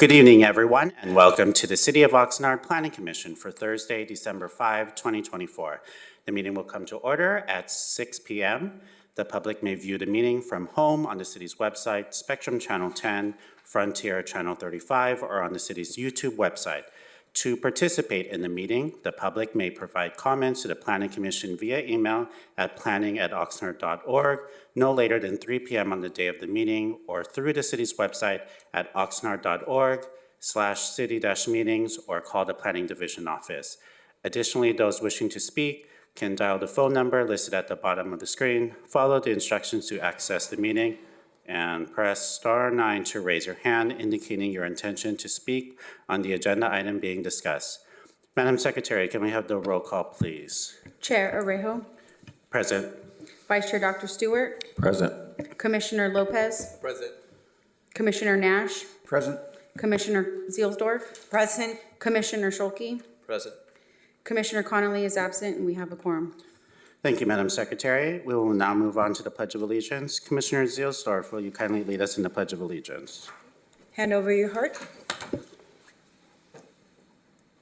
Good evening, everyone, and welcome to the City of Oxnard Planning Commission for Thursday, December 5, 2024. The meeting will come to order at 6 p.m. The public may view the meeting from home on the city's website, Spectrum Channel 10, Frontier Channel 35, or on the city's YouTube website. To participate in the meeting, the public may provide comments to the Planning Commission via email at planning@oxnard.org no later than 3 p.m. on the day of the meeting, or through the city's website at oxnard.org/city-meetings, or call the Planning Division office. Additionally, those wishing to speak can dial the phone number listed at the bottom of the screen, follow the instructions to access the meeting, and press *9 to raise your hand, indicating your intention to speak on the agenda item being discussed. Madam Secretary, can we have the roll call, please? Chair Arejo. Present. Vice Chair Dr. Stewart. Present. Commissioner Lopez. Present. Commissioner Nash. Present. Commissioner Zielsdorf. Present. Commissioner Schulke. Present. Commissioner Connolly is absent, and we have a quorum. Thank you, Madam Secretary. We will now move on to the Pledge of Allegiance. Commissioner Zielsdorf, will you kindly lead us in the Pledge of Allegiance? Hand over your heart.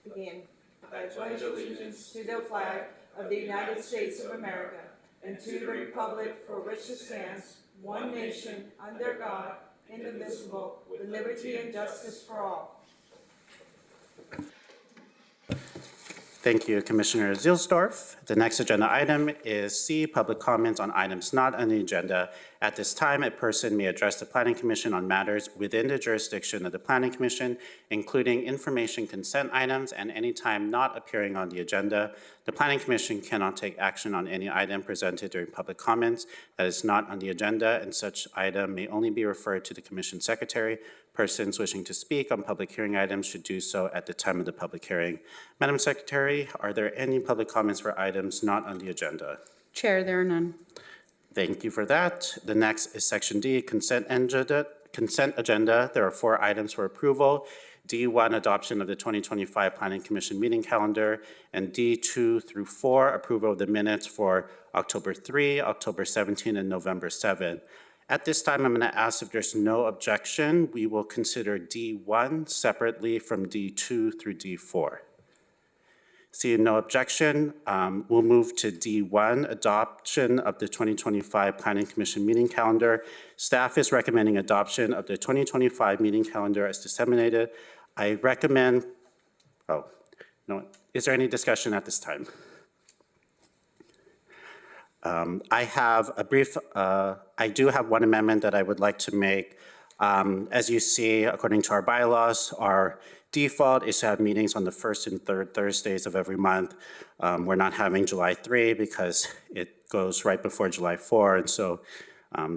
Begin. I pledge allegiance to the flag of the United States of America and to the republic for which it stands, one nation, under God, indivisible, with liberty and justice for all. Thank you, Commissioner Zielsdorf. The next agenda item is C, public comments on items not on the agenda. At this time, a person may address the Planning Commission on matters within the jurisdiction of the Planning Commission, including information consent items, and any time not appearing on the agenda. The Planning Commission cannot take action on any item presented during public comments that is not on the agenda, and such item may only be referred to the Commission Secretary. Persons wishing to speak on public hearing items should do so at the time of the public hearing. Madam Secretary, are there any public comments for items not on the agenda? Chair, there are none. Thank you for that. The next is Section D, consent agenda. There are 4 items for approval. D1, adoption of the 2025 Planning Commission meeting calendar, and D2 through 4, approval of the minutes for October 3, October 17, and November 7. At this time, I'm going to ask if there's no objection, we will consider D1 separately from D2 through D4. Seeing no objection, we'll move to D1, adoption of the 2025 Planning Commission meeting calendar. Staff is recommending adoption of the 2025 meeting calendar as disseminated. I recommend, is there any discussion at this time? I have a brief, I do have one amendment that I would like to make. As you see, according to our bylaws, our default is to have meetings on the first and third Thursdays of every month. We're not having July 3 because it goes right before July 4, and so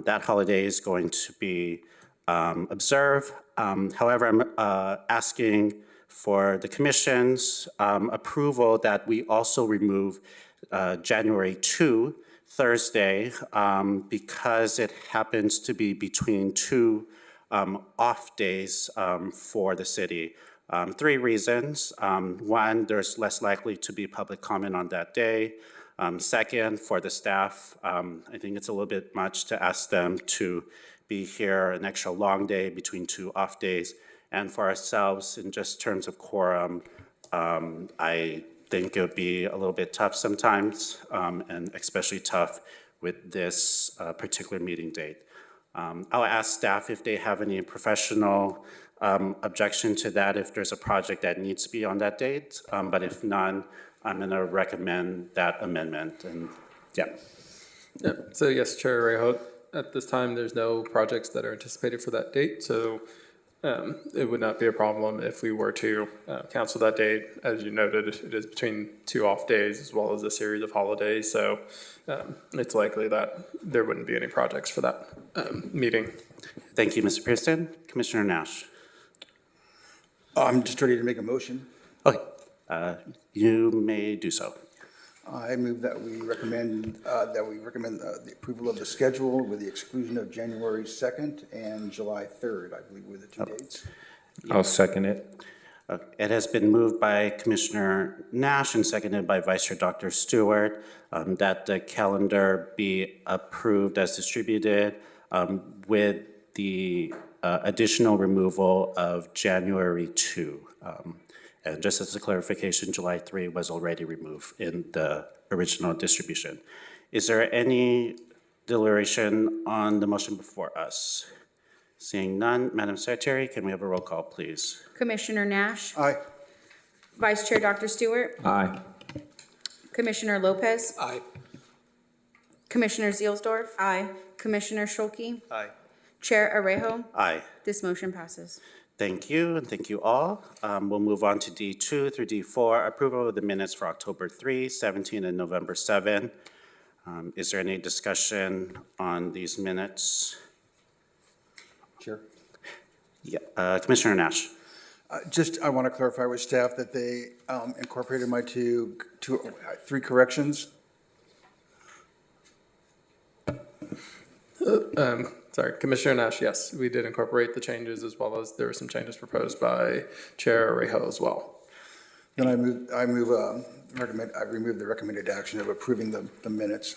that holiday is going to be observed. However, I'm asking for the Commission's approval that we also remove January 2, Thursday, because it happens to be between 2 off days for the city. 3 reasons. 1, there's less likely to be public comment on that day. Second, for the staff, I think it's a little bit much to ask them to be here an extra long day between 2 off days. And for ourselves, in just terms of quorum, I think it would be a little bit tough sometimes, and especially tough with this particular meeting date. I'll ask staff if they have any professional objection to that, if there's a project that needs to be on that date, but if none, I'm going to recommend that amendment. And yeah. So yes, Chair Arejo, at this time there's no projects that are anticipated for that date, so it would not be a problem if we were to cancel that date. As you noted, it is between 2 off days as well as a series of holidays, so it's likely that there wouldn't be any projects for that meeting. Thank you, Mr. Pearson. Commissioner Nash. I'm just ready to make a motion. Okay, you may do so. I move that we recommend the approval of the schedule with the exclusion of January 2nd and July 3rd, I believe were the 2 dates. I'll second it. It has been moved by Commissioner Nash and seconded by Vice Chair Dr. Stewart that the calendar be approved as distributed with the additional removal of January 2. And just as a clarification, July 3 was already removed in the original distribution. Is there any deliberation on the motion before us? Seeing none, Madam Secretary, can we have a roll call, please? Commissioner Nash, Aye. Vice Chair Dr. Stewart, Aye. Commissioner Lopez, Aye. Commissioner Zielsdorf. Aye. Commissioner Schulke, Aye. Chair Arejo. Aye. This motion passes. Thank you, and thank you all. We'll move on to D2 through D4, approval of the minutes for October 3, 17, and November 7. Is there any discussion on these minutes? Chair. Yeah, Commissioner Nash. Just, I want to clarify with staff that they incorporated my three corrections. Sorry, Commissioner Nash, yes, we did incorporate the changes as well as there were some changes proposed by Chair Arejo as well. Then I remove the recommended action of approving the minutes.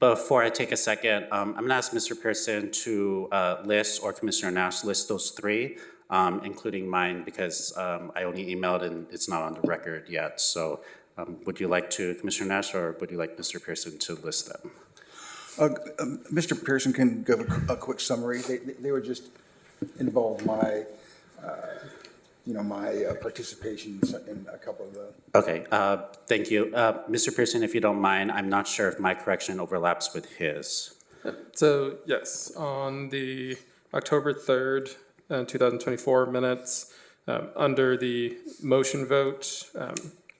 Before I take a second, I'm going to ask Mr. Pearson to list, or Commissioner Nash, list those three, including mine, because I only emailed and it's not on the record yet. So would you like to, Commissioner Nash, or would you like Mr. Pearson to list them? Mr. Pearson can give a quick summary. They would just involve my, my participation in a couple of the. Okay, thank you. Mr. Pearson, if you don't mind, I'm not sure if my correction overlaps with his. So yes, on the October 3rd, 2024 minutes, under the motion vote,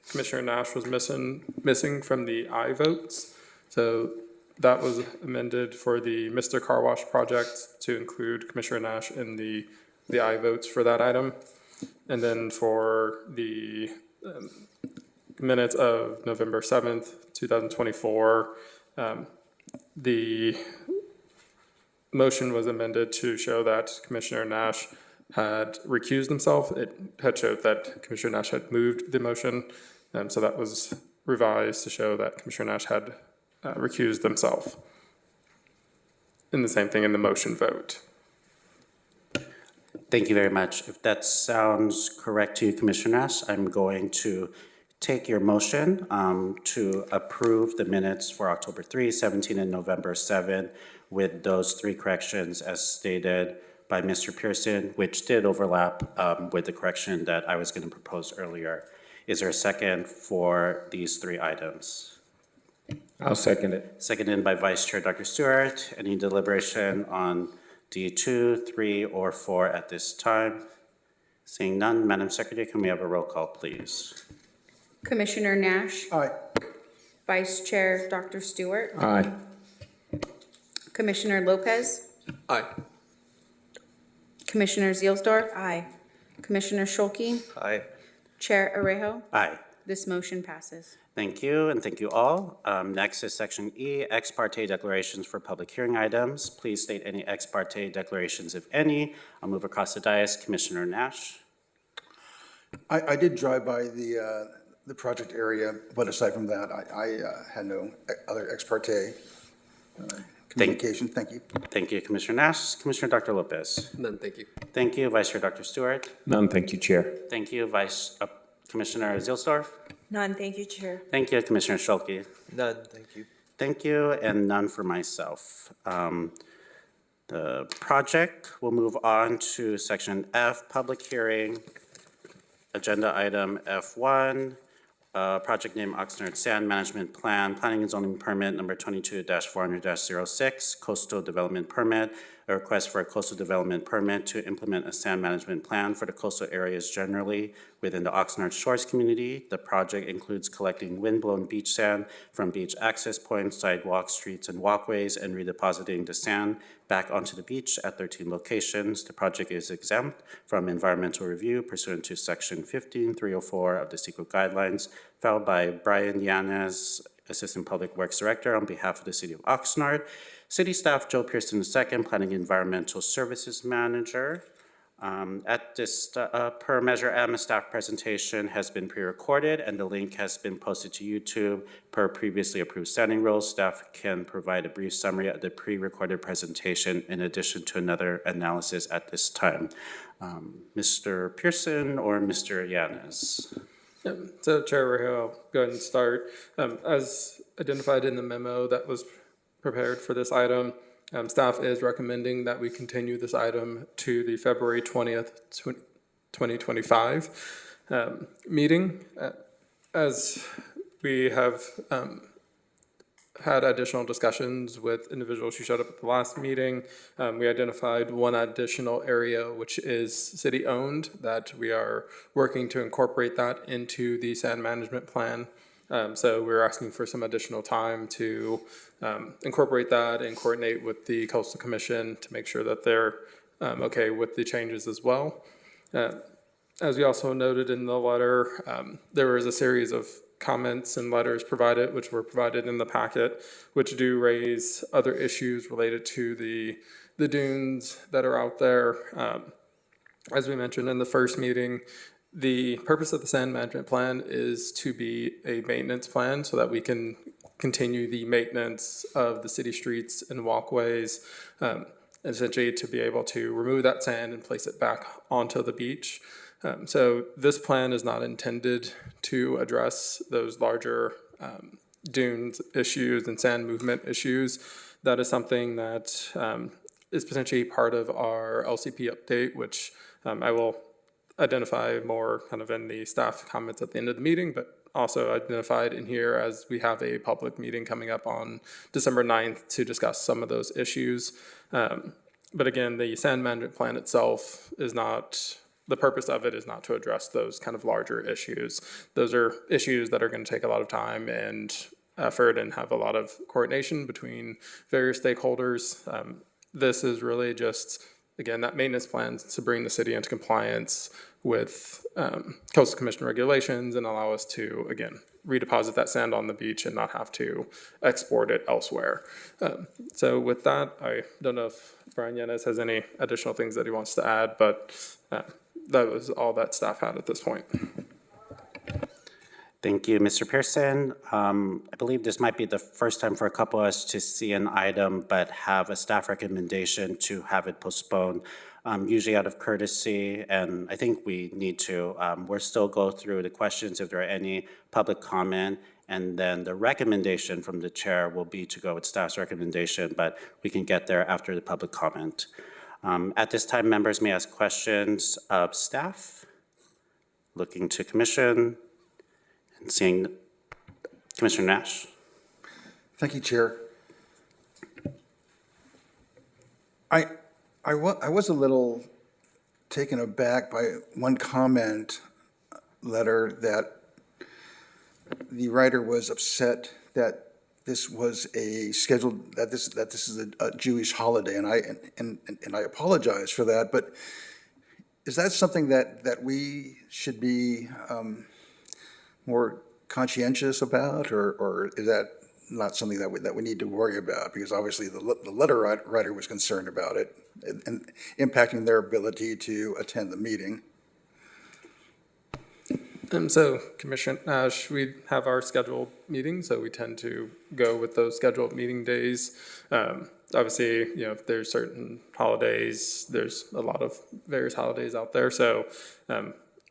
Commissioner Nash was missing from the aye votes. So that was amended for the Mr. Car Wash project to include Commissioner Nash in the aye votes for that item. And then for the minutes of November 7th, 2024, the motion was amended to show that Commissioner Nash had recused himself. It had showed that Commissioner Nash had moved the motion. So that was revised to show that Commissioner Nash had recused himself. And the same thing in the motion vote. Thank you very much. If that sounds correct to you, Commissioner Nash, I'm going to take your motion to approve the minutes for October 3, 17, and November 7 with those three corrections as stated by Mr. Pearson, which did overlap with the correction that I was going to propose earlier. Is there a second for these three items? I'll second it. Seconded by Vice Chair Dr. Stewart. Any deliberation on D2, 3, or 4 at this time? Seeing none, Madam Secretary, can we have a roll call, please? Commissioner Nash, Aye. Vice Chair Dr. Stewart, Aye. Commissioner Lopez, Aye. Commissioner Zielsdorf. Aye. Commissioner Schulke, Aye. Chair Arejo. Aye. This motion passes. Thank you, and thank you all. Next is Section E, ex parte declarations for public hearing items. Please state any ex parte declarations, if any. I'll move across the dais. Commissioner Nash. I did drive by the project area, but aside from that, I had no other ex parte communication. Thank you. Thank you, Commissioner Nash. Commissioner Dr. Lopez. None, thank you. Thank you, Vice Chair Dr. Stewart. None, thank you, Chair. Thank you, Commissioner Zielsdorf. None, thank you, Chair. Thank you, Commissioner Schulke. None, thank you. Thank you, and none for myself. The project, we'll move on to Section F, public hearing, agenda item F1, project name Oxnard Sand Management Plan, Planning and Zoning Permit number 22-400-06, Coastal Development Permit, a request for a coastal development permit to implement a sand management plan for the coastal areas generally within the Oxnard Shores community. The project includes collecting wind-blown beach sand from beach access points, sidewalks, streets, and walkways, and redepositing the sand back onto the beach at 13 locations. The project is exempt from environmental review pursuant to Section 15304 of the CEQA guidelines, filed by Brian Yanez, Assistant Public Works Director, on behalf of the City of Oxnard. City staff Joe Pearson II, Planning Environmental Services Manager. At this, per Measure M, a staff presentation has been pre-recorded and the link has been posted to YouTube. Per previously approved standing rules, staff can provide a brief summary of the pre-recorded presentation in addition to another analysis at this time. Mr. Pearson or Mr. Yanes? So Chair Ray, I'll go ahead and start. As identified in the memo that was prepared for this item, staff is recommending that we continue this item to the February 20th, 2025 meeting. As we have had additional discussions with individuals who showed up at the last meeting, we identified one additional area which is city-owned that we are working to incorporate that into the sand management plan. So we're asking for some additional time to incorporate that and coordinate with the Coastal Commission to make sure that they're okay with the changes as well. As we also noted in the letter, there was a series of comments and letters provided, which were provided in the packet, which do raise other issues related to the dunes that are out there. As we mentioned in the first meeting, the purpose of the sand management plan is to be a maintenance plan so that we can continue the maintenance of the city streets and walkways, essentially to be able to remove that sand and place it back onto the beach. So this plan is not intended to address those larger dunes issues and sand movement issues. That is something that is potentially part of our LCP update, which I will identify more kind of in the staff comments at the end of the meeting, but also identified in here as we have a public meeting coming up on December 9th to discuss some of those issues. But again, the sand management plan itself is not, the purpose of it is not to address those kind of larger issues. Those are issues that are going to take a lot of time and effort and have a lot of coordination between various stakeholders. This is really just, again, that maintenance plan to bring the city into compliance with Coastal Commission regulations and allow us to, again, redeposit that sand on the beach and not have to export it elsewhere. So with that, I don't know if Brian Yanes has any additional things that he wants to add, but that was all that staff had at this point. Thank you, Mr. Pearson. I believe this might be the first time for a couple of us to see an item but have a staff recommendation to have it postponed, usually out of courtesy, and I think we need to. We'll still go through the questions if there are any public comment, and then the recommendation from the chair will be to go with staff's recommendation, but we can get there after the public comment. At this time, members may ask questions of staff. Looking to commission. Seeing Commissioner Nash. Thank you, Chair. I was a little taken aback by one comment letter that the writer was upset that this was a scheduled, that this is a Jewish holiday, and I apologize for that, but is that something that we should be more conscientious about, or is that not something that we need to worry about? Because obviously the letter writer was concerned about it and impacting their ability to attend the meeting. So Commissioner Nash, we have our scheduled meetings, so we tend to go with those scheduled meeting days. Obviously, you know, if there's certain holidays, there's a lot of various holidays out there, so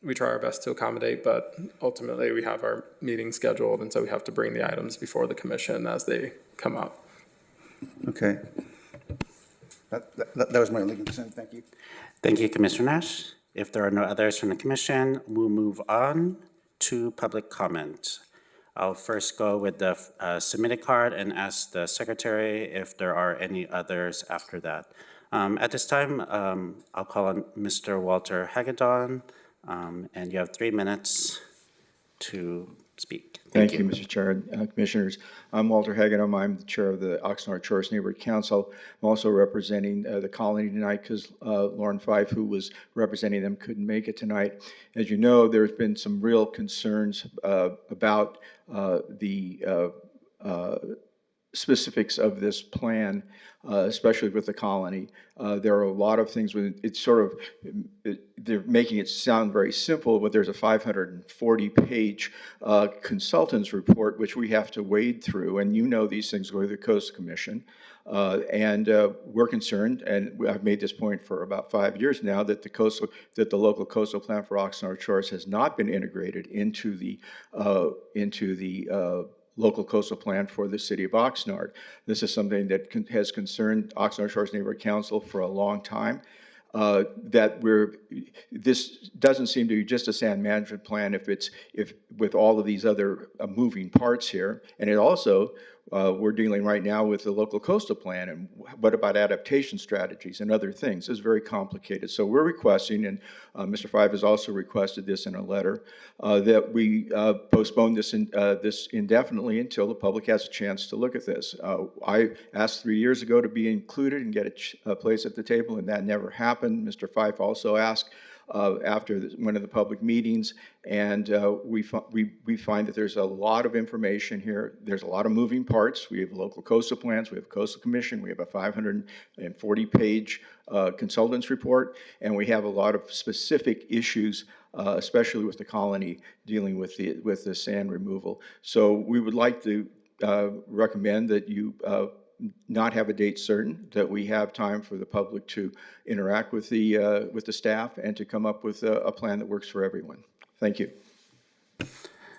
we try our best to accommodate, but ultimately we have our meeting scheduled, and so we have to bring the items before the commission as they come up. Okay. That was my only concern. Thank you. Thank you, Commissioner Nash. If there are no others from the commission, we'll move on to public comment. I'll first go with the submitted card and ask the secretary if there are any others after that. At this time, I'll call on Mr. Walter Hagedorn. And you have 3 minutes to speak. Thank you, Mr. Chair, Commissioners. I'm Walter Hagedorn. I'm the chair of the Oxnard Shores Neighborhood Council. I'm also representing the colony tonight because Lauren Fife, who was representing them, couldn't make it tonight. As you know, there's been some real concerns about the specifics of this plan, especially with the colony. There are a lot of things with it's sort of they're making it sound very simple, but there's a 540-page consultant's report which we have to wade through, and you know these things go to the Coast Commission. We're concerned, and I've made this point for about 5 years now, that the local coastal plan for Oxnard Shores has not been integrated into the local coastal plan for the city of Oxnard. This is something that has concerned Oxnard Shores Neighborhood Council for a long time. This doesn't seem to be just a sand management plan if with all of these other moving parts here. And it also, we're dealing right now with the local coastal plan, and what about adaptation strategies and other things? It's very complicated. So we're requesting, and Mr. Five has also requested this in a letter, that we postpone this indefinitely until the public has a chance to look at this. I asked 3 years ago to be included and get a place at the table, and that never happened. Mr. Fife also asked after one of the public meetings, and we find that there's a lot of information here. There's a lot of moving parts. We have local coastal plans, we have coastal commission, we have a 540-page consultant's report, and we have a lot of specific issues, especially with the colony dealing with the sand removal. So we would like to recommend that you not have a date certain, that we have time for the public to interact with the staff and to come up with a plan that works for everyone. Thank you.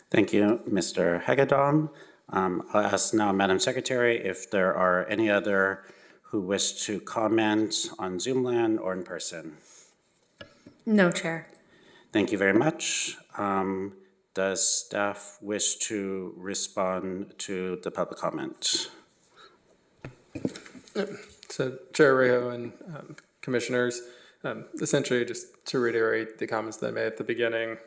Thank you, Mr. Hagedorn. I'll ask now, Madam Secretary, if there are any other who wish to comment on Zoom land or in person. No, Chair. Thank you very much. Does staff wish to respond to the public comment? So Chair Rejo and Commissioners, essentially just to reiterate the comments that I made at the beginning,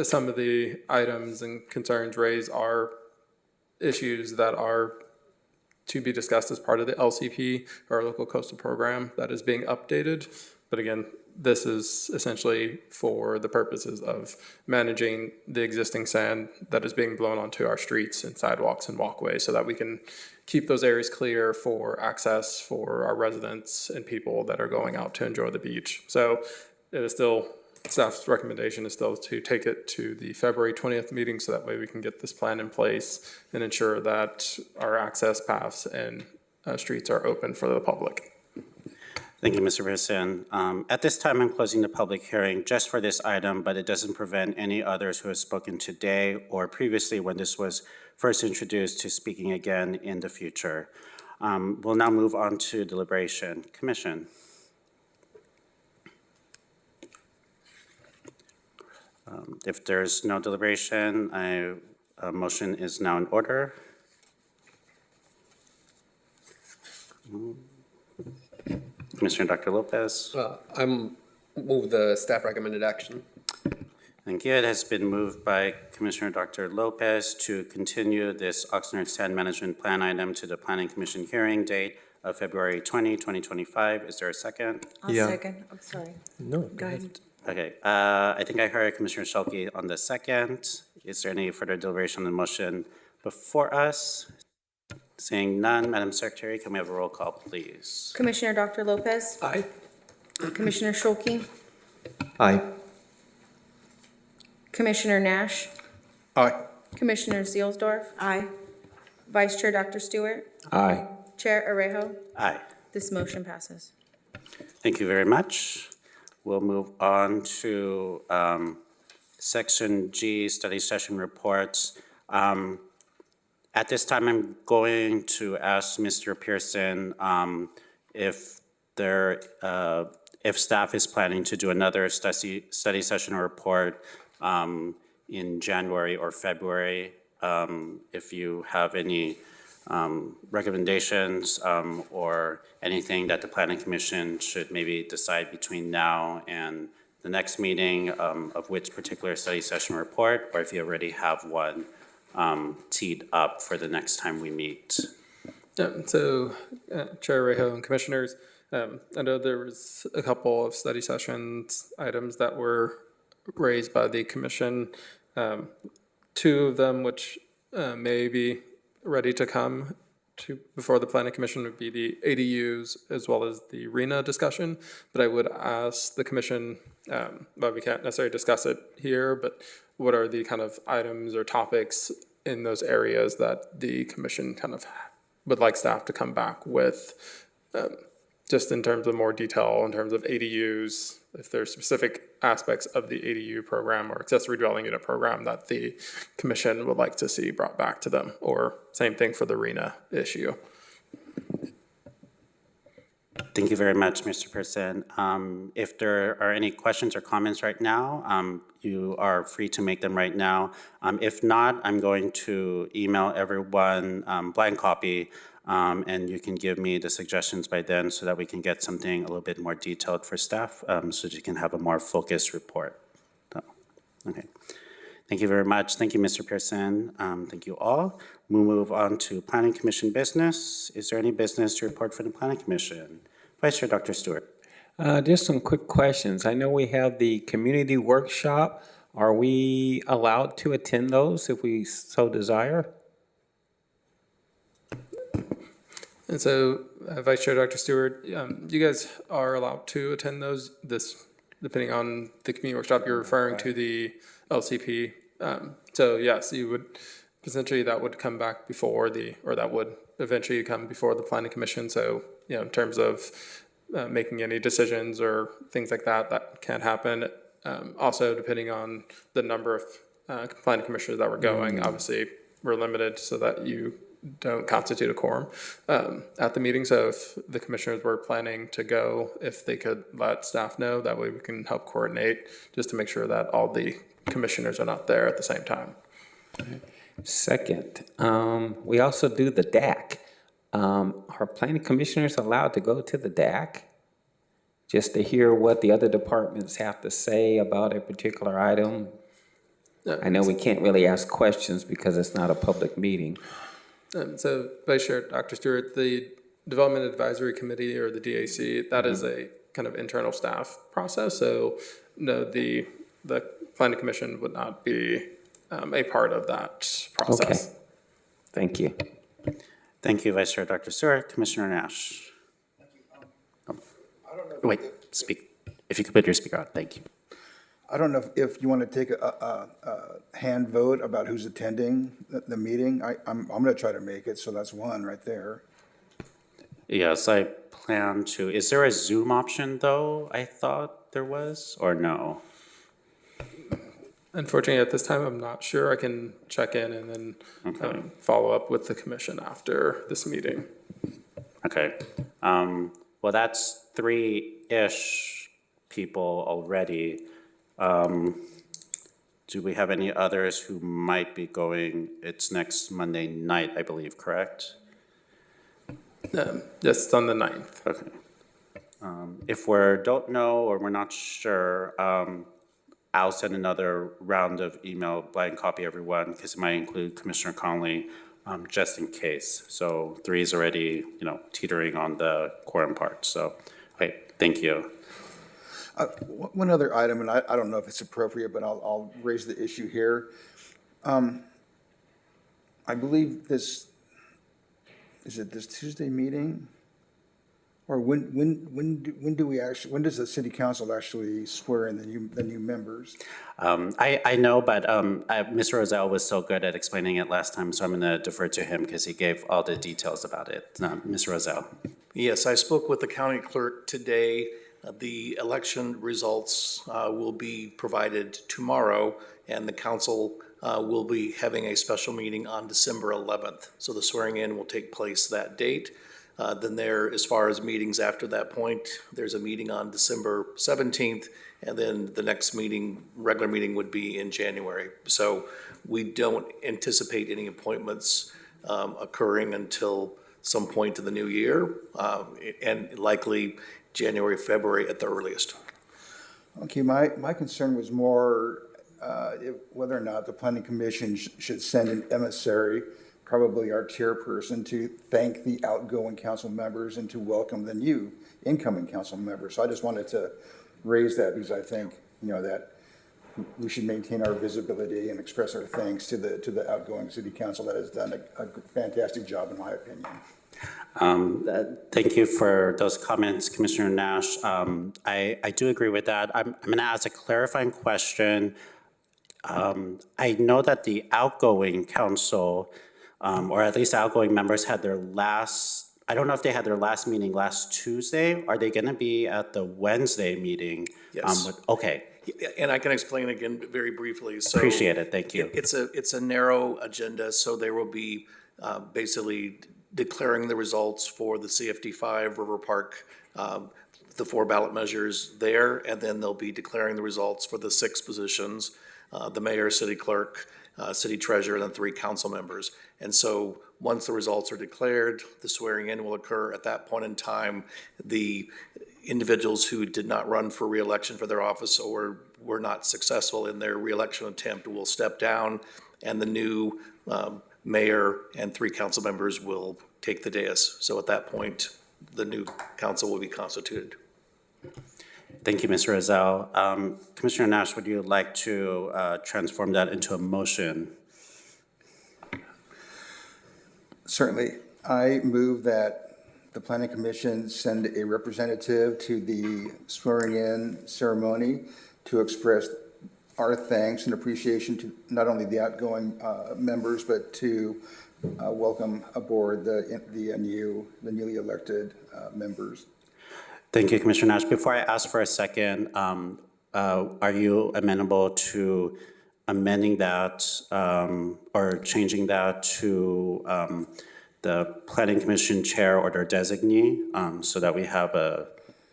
some of the items and concerns raised are issues that are to be discussed as part of the LCP, or local coastal program, that is being updated. But again, this is essentially for the purposes of managing the existing sand that is being blown onto our streets and sidewalks and walkways, so that we can keep those areas clear for access for our residents and people that are going out to enjoy the beach. So it is still, staff's recommendation is still to take it to the February 20th meeting, so that way we can get this plan in place and ensure that our access paths and streets are open for the public. Thank you, Mr. Brisson. At this time, I'm closing the public hearing just for this item, but it doesn't prevent any others who have spoken today or previously when this was first introduced to speaking again in the future. We'll now move on to deliberation. Commission. If there's no deliberation, a motion is now in order. Commissioner Dr. Lopez. I move the staff recommended action. Thank you. It has been moved by Commissioner Dr. Lopez to continue this Oxnard Sand Management Plan item to the Planning Commission hearing date of February 20, 2025. Is there a second? I'll second. I'm sorry. No, Go ahead. Okay. I think I heard Commissioner Schuelke on the second. Is there any further deliberation on the motion before us? Seeing none, Madam Secretary, can we have a roll call, please? Commissioner Dr. Lopez. Aye. Commissioner Schuelke. Aye. Commissioner Nash. Aye. Commissioner Zielsdorf. Aye. Vice Chair Dr. Stewart. Aye. Chair Arejo. Aye. This motion passes. Thank you very much. We'll move on to Section G, Study Session Reports. At this time, I'm going to ask Mr. Pearson if staff is planning to do another study session report in January or February. If you have any recommendations or anything that the Planning Commission should maybe decide between now and the next meeting of which particular study session report, or if you already have one teed up for the next time we meet. So, Chair Rejo and Commissioners, I know there was a couple of study sessions items that were raised by the Commission. Two of them which may be ready to come before the planning commission would be the ADUs as well as the RENA discussion. But I would ask the commission, but we can't necessarily discuss it here, but what are the kind of items or topics in those areas that the commission kind of would like staff to come back with, just in terms of more detail, in terms of ADUs, if there's specific aspects of the ADU program or accessory dwelling unit program that the commission would like to see brought back to them, or same thing for the RENA issue. Thank you very much, Mr. Person. If there are any questions or comments right now, you are free to make them right now. If not, I'm going to email everyone blank copy, and you can give me the suggestions by then so that we can get something a little bit more detailed for staff, so that you can have a more focused report. So, okay. Thank you very much. Thank you, Mr. Pearson. Thank you all. We'll move on to Planning Commission business. Is there any business to report for the Planning Commission? Vice Chair Dr. Stewart. Just some quick questions. I know we have the community workshop. Are we allowed to attend those if we so desire? And so, Vice Chair Dr. Stewart, you guys are allowed to attend those, depending on the community workshop, you're referring to the LCP. So yes, you would, potentially that would come back before or that would eventually come before the Planning Commission. So, in terms of making any decisions or things like that, that can happen. Also, depending on the number of planning commissioners that were going, obviously, we're limited so that you don't constitute a quorum at the meeting. So if the commissioners were planning to go, if they could let staff know, that way we can help coordinate just to make sure that all the commissioners are not there at the same time. Second, we also do the DAC. Are planning commissioners allowed to go to the DAC just to hear what the other departments have to say about a particular item? I know we can't really ask questions because it's not a public meeting. So, Vice Chair Dr. Stewart, the Development Advisory Committee, or the DAC, that is a kind of internal staff process. So, no, the Planning Commission would not be a part of that process. Okay. Thank you. Thank you, Vice Chair Dr. Stewart. Commissioner Nash. Wait, speak. If you could put your speaker on, thank you. I don't know if you want to take a hand vote about who's attending the meeting. I'm going to try to make it, so that's one right there. Yes, I plan to. Is there a Zoom option, though? I thought there was, or no? Unfortunately, at this time, I'm not sure. I can check in and then follow up with the commission after this meeting. Okay. Well, that's 3-ish people already. Do we have any others who might be going? It's next Monday night, I believe, correct? Yes, it's on the 9th. Okay. If we don't know or we're not sure, I'll send another round of email, blank copy everyone, because it might include Commissioner Conley, just in case. So 3 is already, teetering on the quorum part. So, okay, thank you. One other item, and I don't know if it's appropriate, but I'll raise the issue here. I believe is it this Tuesday meeting? Or when does the city council actually swear in the new members? I know, but Mr. Rozelle was so good at explaining it last time, so I'm going to defer to him because he gave all the details about it. Mr. Rozelle. Yes, I spoke with the county clerk today. The election results will be provided tomorrow, and the council will be having a special meeting on December 11th. So the swearing in will take place that date. Then as far as meetings after that point, there's a meeting on December 17th, and then the next regular meeting would be in January. So we don't anticipate any appointments occurring until some point in the new year, and likely January, February at the earliest. Okay, my concern was more whether or not the planning commission should send an emissary, probably our chairperson, to thank the outgoing council members and to welcome the new incoming council members. So I just wanted to raise that because I think, that we should maintain our visibility and express our thanks to the outgoing city council that has done a fantastic job, in my opinion. Thank you for those comments, Commissioner Nash. I do agree with that. I'm going to ask a clarifying question. I know that the outgoing council, or at least outgoing members, had their last, I don't know if they had their last meeting last Tuesday. Are they going to be at the Wednesday meeting? Yes. Okay, And I can explain again very briefly. So appreciate it, thank you. It's a narrow agenda, so there will be basically declaring the results for the CFD5 River Park, the 4 ballot measures there, and then they'll be declaring the results for the 6 positions, the mayor, city clerk, city treasurer, and then 3 council members. And so once the results are declared, the swearing in will occur. At that point in time, the individuals who did not run for reelection for their office or were not successful in their reelection attempt will step down, and the new mayor and 3 council members will take the dais. So at that point, the new council will be constituted. Thank you, Mr. Rozelle. Commissioner Nash, would you like to transform that into a motion? Certainly. I move that the Planning Commission send a representative to the swearing-in ceremony to express our thanks and appreciation to not only the outgoing members, but to welcome aboard the newly elected members. Thank you, Commissioner Nash. Before I ask for a second, are you amenable to amending that or changing that to the Planning Commission chair or their designee so that we have a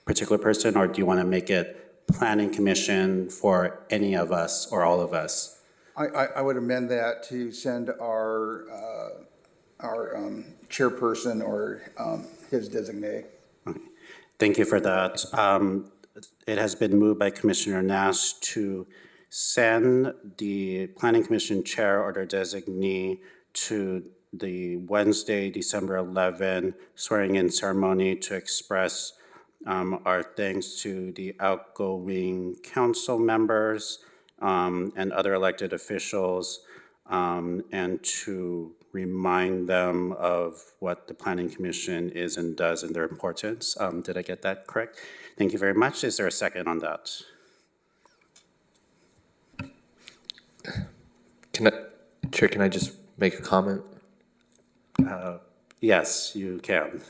particular person, or do you want to make it Planning Commission for any of us or all of us? I would amend that to send our chairperson or his designee. Okay. Thank you for that. It has been moved by Commissioner Nash to send the Planning Commission chair or their designee to the Wednesday, December 11 swearing-in ceremony to express our thanks to the outgoing council members and other elected officials, and to remind them of what the Planning Commission is and does and their importance. Did I get that correct? Thank you very much. Is there a second on that? Chair, can I just make a comment? Yes, you can.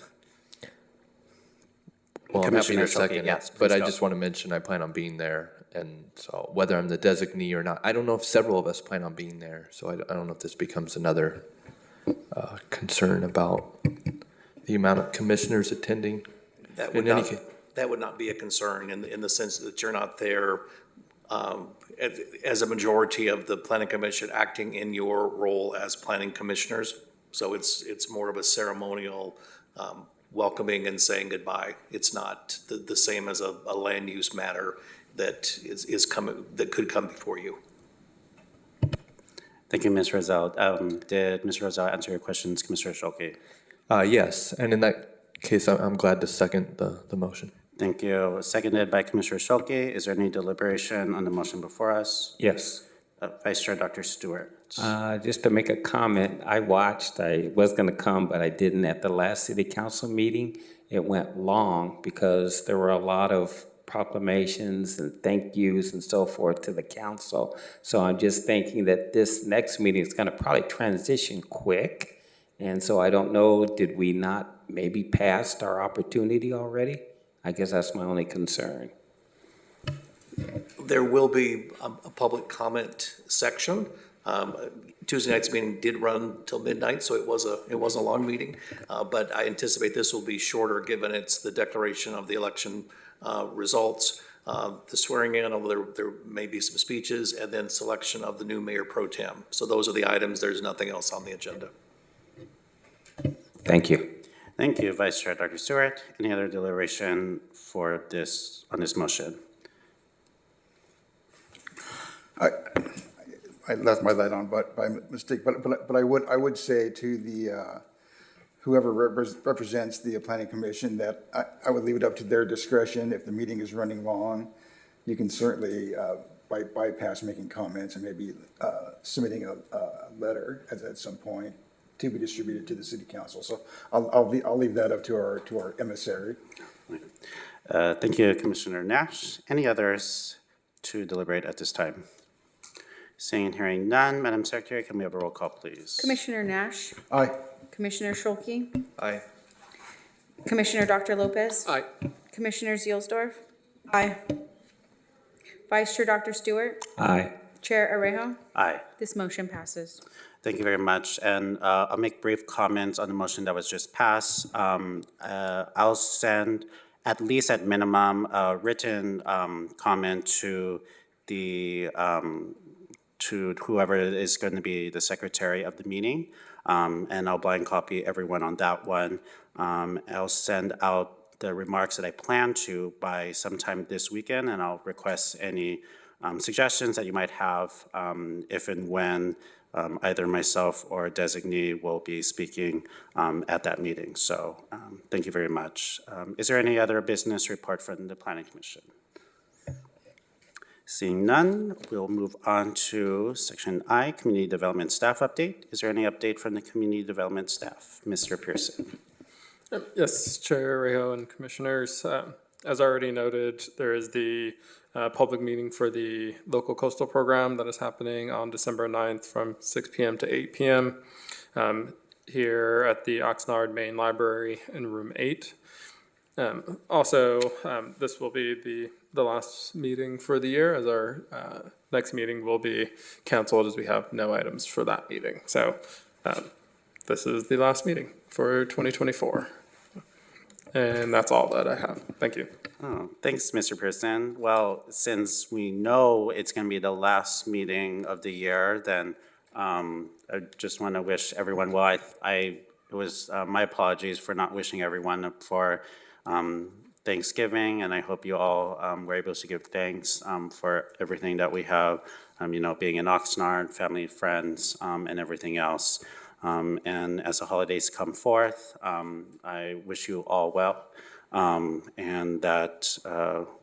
Well, I'm happy Commissioner to second Shelkey, it, yes, but please I go. just want to mention I plan on being there, and so whether I'm the designee or not, I don't know if several of us plan on being there, so I don't know if this becomes another concern about the amount of commissioners attending. That would In any not, case, that would not be a concern in the sense that you're not there as a majority of the planning commission acting in your role as planning commissioners. So it's more of a ceremonial welcoming and saying goodbye. It's not the same as a land use matter that is coming, that could come before you. Thank you, Ms. Rozelle. Did Mr. Rozelle answer your questions, Commissioner Shelkey? yes, and in that case, I'm glad to second the motion. Thank you. Seconded by Commissioner Shelkey. Is there any deliberation on the motion before us? Yes. Vice Chair Dr. Stewart. Just to make a comment, I watched, I was going to come, but I didn't at the last city council meeting. It went long because there were a lot of proclamations and thank yous and so forth to the council. So I'm just thinking that this next meeting is going to probably transition quick. And so I don't know, did we not maybe past our opportunity already? I guess that's my only concern. There will be a public comment section. Tuesday night's meeting did run till midnight, so it was a long meeting. But I anticipate this will be shorter, given it's the declaration of the election results, the swearing in, although there may be some speeches, and then selection of the new mayor pro tem. So those are the items. There's nothing else on the agenda. Thank you. Thank you, Vice Chair Dr. Stewart. Any other deliberation for this, on this motion? I left my light on by mistake, but I would say to the whoever represents the planning commission that I would leave it up to their discretion. If the meeting is running long, you can certainly bypass making comments and maybe submitting a letter at some point to be distributed to the city council. So I'll leave that up to our emissary. Thank you, Commissioner Nash. Any others to deliberate at this time? Seeing and hearing none, Madam Secretary, can we have a roll call, please? Commissioner Nash, Aye. Commissioner Schulke, Aye. Commissioner Dr. Lopez, Aye. Commissioner Zielsdorf. Aye. Vice Chair Dr. Stewart, Aye. Chair Arejo. Aye. This motion passes. Thank you very much. And I'll make brief comments on the motion that was just passed. I'll send, at least at minimum, a written comment to the to whoever is going to be the secretary of the meeting, and I'll blind copy everyone on that one. I'll send out the remarks that I plan to by sometime this weekend, and I'll request any suggestions that you might have if and when either myself or a designee will be speaking at that meeting. So thank you very much. Is there any other business report from the Planning Commission? Seeing none, we'll move on to Section I, Community Development Staff Update. Is there any update from the Community Development Staff? Mr. Pearson. Yes, Chair Arejo and Commissioners. As already noted, there is the public meeting for the local coastal program that is happening on December 9th from 6 p.m. to 8 p.m. Here at the Oxnard Main Library in Room 8. Also, this will be the last meeting for the year, as our next meeting will be canceled as we have no items for that meeting. So this is the last meeting for 2024. And that's all that I have. Thank you. Oh, thanks, Mr. Pearson. Well, since we know it's going to be the last meeting of the year, then I just want to wish everyone well. It was my apologies for not wishing everyone for Thanksgiving, and I hope you all were able to give thanks for everything that we have, being in Oxnard, family, friends, and everything else. And as the holidays come forth, I wish you all well, and that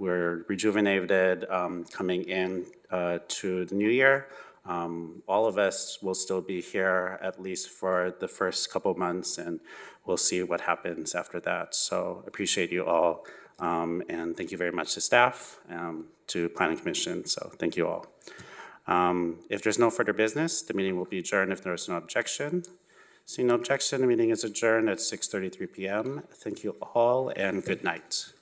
we're rejuvenated coming in to the new year. All of us will still be here at least for the first couple months, and we'll see what happens after that. So appreciate you all, and thank you very much to staff, to Planning Commission. So thank you all. If there's no further business, the meeting will be adjourned if there's no objection. Seeing no objection, the meeting is adjourned at 6:33 p.m. Thank you all, and good night.